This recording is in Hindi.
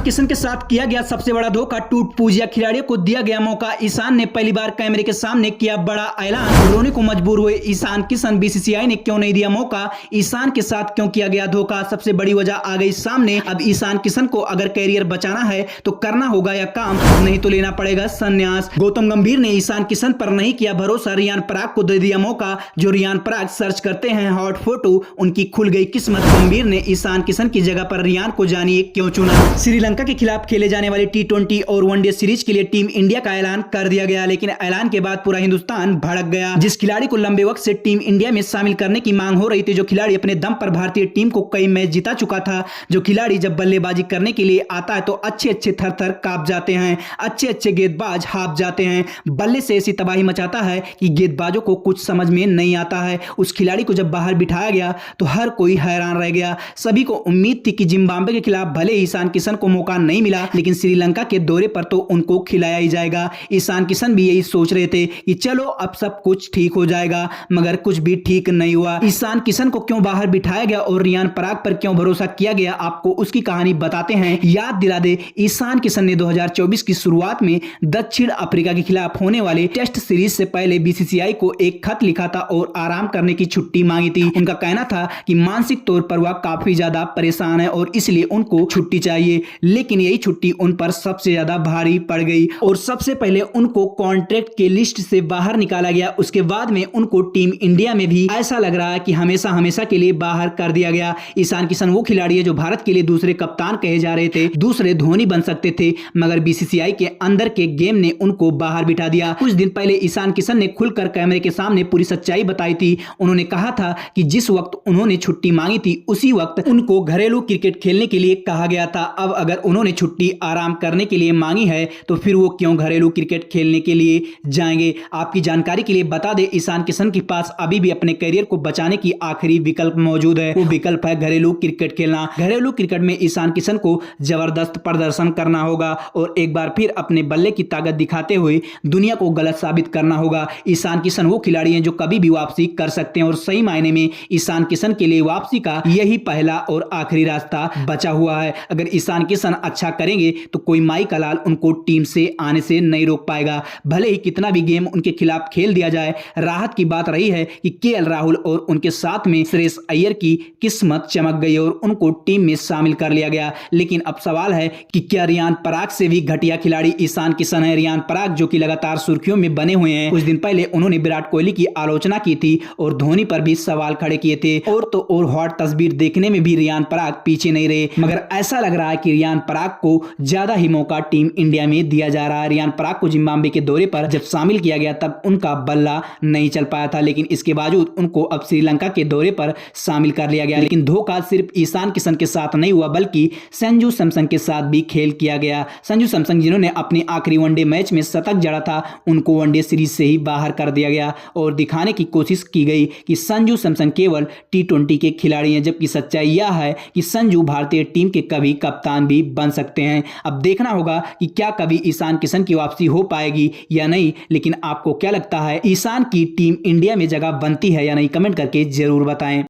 किशन के साथ किया गया सबसे बड़ा धोखा, टूट पूजिया खिलाड़ियों को दिया गया मौका। ईशान ने पहली बार कैमरे के सामने किया बड़ा ऐलान, रोने को मजबूर हुए ईशान किशन। बीसीसीआई ने क्यों नहीं दिया मौका, ईशान के साथ क्यों किया गया धोखा, सबसे बड़ी वजह आ गई सामने। अब ईशान किशन को अगर कैरियर बचाना है तो करना होगा यह काम, नहीं तो लेना पड़ेगा संन्यास। गौतम गंभीर ने ईशान किशन पर नहीं किया भरोसा, रियान पराग को दे दिया मौका। जो रियान पराग सर्च करते हैं हॉट फोटो, उनकी खुल गई किस्मत। गंभीर ने ईशान किशन की जगह पर रियान को जानिए क्यों चुना। श्रीलंका के खिलाफ खेले जाने वाली टी20 और वनडे सीरीज के लिए टीम इंडिया का ऐलान कर दिया गया, लेकिन ऐलान के बाद पूरा हिंदुस्तान भड़क गया। जिस खिलाड़ी को लंबे वक्त से टीम इंडिया में शामिल करने की मांग हो रही थी, जो खिलाड़ी अपने दम पर भारतीय टीम को कई मैच जिता चुका था, जो खिलाड़ी जब बल्लेबाजी करने के लिए आता है तो अच्छे अच्छे थर-थर कांप जाते हैं, अच्छे अच्छे गेंदबाज हाफ जाते हैं, बल्ले से ऐसी तबाही मचाता है कि गेंदबाजों को कुछ समझ में नहीं आता है। उस खिलाड़ी को जब बाहर बिठाया गया तो हर कोई हैरान रह गया। सभी को उम्मीद थी कि जिम्बाब्वे के खिलाफ भले ईशान किशन को मौका नहीं मिला, लेकिन श्रीलंका के दौरे पर तो उनको खिलाया ही जाएगा। ईशान किशन भी यही सोच रहे थे कि चलो अब सब कुछ ठीक हो जाएगा, मगर कुछ भी ठीक नहीं हुआ। ईशान किशन को क्यों बाहर बिठाया गया और रियान पराग पर क्यों भरोसा किया गया, आपको उसकी कहानी बताते हैं। याद दिला दे, ईशान किशन ने 2024 की शुरुआत में दक्षिण अफ्रीका के खिलाफ होने वाले टेस्ट सीरीज से पहले बीसीसीआई को एक खत लिखा था और आराम करने की छुट्टी मांगी थी। उनका कहना था कि मानसिक तौर पर वह काफी ज्यादा परेशान है और इसलिए उनको छुट्टी चाहिए, लेकिन यही छुट्टी उन पर सबसे ज्यादा भारी पड़ गई और सबसे पहले उनको कॉन्ट्रैक्ट के लिस्ट से बाहर निकाला गया। उसके बाद में उनको टीम इंडिया में भी ऐसा लग रहा है कि हमेशा हमेशा के लिए बाहर कर दिया गया। ईशान किशन वो खिलाड़ी है जो भारत के लिए दूसरे कप्तान कहे जा रहे थे, दूसरे धोनी बन सकते थे, मगर बीसीसीआई के अंदर के गेम ने उनको बाहर बिठा दिया। कुछ दिन पहले ईशान किशन ने खुलकर कैमरे के सामने पूरी सच्चाई बताई थी। उन्होंने कहा था कि जिस वक्त उन्होंने छुट्टी मांगी थी उसी वक्त उनको घरेलू क्रिकेट खेलने के लिए कहा गया था। अब अगर उन्होंने छुट्टी आराम करने के लिए मांगी है तो फिर वो क्यों घरेलू क्रिकेट खेलने के लिए जाएंगे। आपकी जानकारी के लिए बता दें, ईशान किशन के पास अभी भी अपने करियर को बचाने की आखिरी विकल्प मौजूद है। वो विकल्प है घरेलू क्रिकेट खेलना। घरेलू क्रिकेट में ईशान किशन को जबरदस्त प्रदर्शन करना होगा और एक बार फिर अपने बल्ले की ताकत दिखाते हुए दुनिया को गलत साबित करना होगा। ईशान किशन वो खिलाड़ी हैं जो कभी भी वापसी कर सकते हैं और सही मायने में ईशान किशन के लिए वापसी का यही पहला और आखिरी रास्ता बचा हुआ है। अगर ईशान किशन अच्छा करेंगे तो कोई माई का लाल उनको टीम से आने से नहीं रोक पाएगा, भले ही कितना भी गेम उनके खिलाफ खेल दिया जाए। राहत की बात रही है कि केएल राहुल और उनके साथ में श्रेयस अय्यर की किस्मत चमक गई और उनको टीम में शामिल कर लिया गया। लेकिन अब सवाल है कि क्या रियान पराग से भी घटिया खिलाड़ी ईशान किशन है। रियान पराग जो कि लगातार सुर्खियों में बने हुए हैं, कुछ दिन पहले उन्होंने विराट कोहली की आलोचना की थी और धोनी पर भी सवाल खड़े किए थे और तो और हॉट तस्वीर देखने में भी रियान पराग पीछे नहीं रहे। मगर ऐसा लग रहा है कि रियान पराग को ज्यादा ही मौका टीम इंडिया में दिया जा रहा है। रियान पराग को जिम्बाब्वे के दौरे पर जब शामिल किया गया तब उनका बल्ला नहीं चल पाया था, लेकिन इसके बावजूद उनको अब श्रीलंका के दौरे पर शामिल कर लिया गया। लेकिन धोखा सिर्फ ईशान किशन के साथ नहीं हुआ, बल्कि संजू सैमसन के साथ भी खेल किया गया। संजू सैमसन जिन्होंने अपने आखिरी वनडे मैच में शतक जड़ा था, उनको वनडे सीरीज से ही बाहर कर दिया गया और दिखाने की कोशिश की गई कि संजू सैमसन केवल टी20 के खिलाड़ी हैं, जबकि सच्चाई यह है कि संजू भारतीय टीम के कभी कप्तान भी बन सकते हैं। अब देखना होगा कि क्या कभी ईशान किशन की वापसी हो पाएगी या नहीं। लेकिन आपको क्या लगता है, ईशान की टीम इंडिया में जगह बनती है या नहीं, कमेंट करके जरूर बताएं।